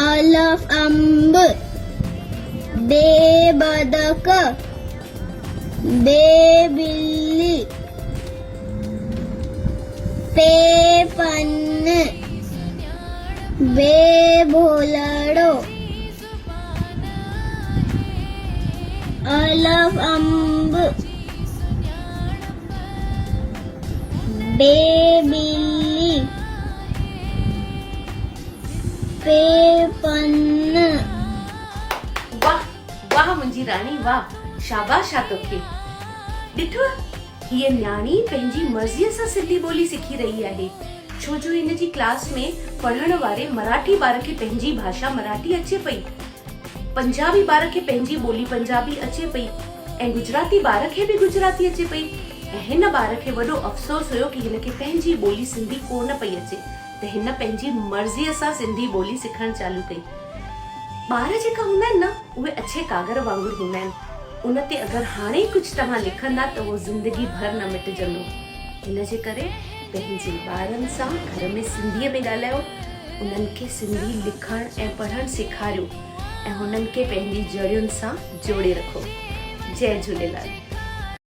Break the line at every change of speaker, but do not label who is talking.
अलफ अंब, बे बदक, बे बिल्ली, पे पन्न, बे भोलड़ो। अलफ अंब, बे बिल्ली, पे पन्न।
वाह वाह मुंहिंजी राणी वाह, शाबाश आ तोखे। ॾिठो हीअ न्याणी पंहिंजी मर्ज़ीअ सां सिंधी ॿोली सिखी रही आहे, छो जो हिन जी क्लास में पढ़ण वारे मराठी ॿार खे पंहिंजी भाषा मराठी अचे पई, पंजाबी ॿार खे पंहिंजी ॿोली पंजाबी अचे पई ऐं गुजराती ॿार खे बि गुजराती अचे पई। ऐं हिन ॿार खे वॾो अफ़सोस हुयो कि हिन खे पंहिंजी ॿोली सिंधी कोन पई अचे, त हिन पंहिंजी मर्ज़ीअ सां सिंधी ॿोली सिखणु चालू कई। ॿार जेका हूंदा आहिनि न, उहे अच्छे कागर वांगुरु हूंदा आहिनि, उन ते अगरि हाणे कुझु तव्हां लिखंदा त उहो ज़िंदगी भर न मिटजंदो। हिन जे करे पंहिंजे ॿारनि सां घर में सिंधीअ में ॻाल्हायो, उन्हनि खे सिंधी लिखणु ऐं पढ़णु सेखारियो ऐं हुननि खे पंहिंजी जड़ियुनि सां जोड़े रखो। जय झूलेलाल।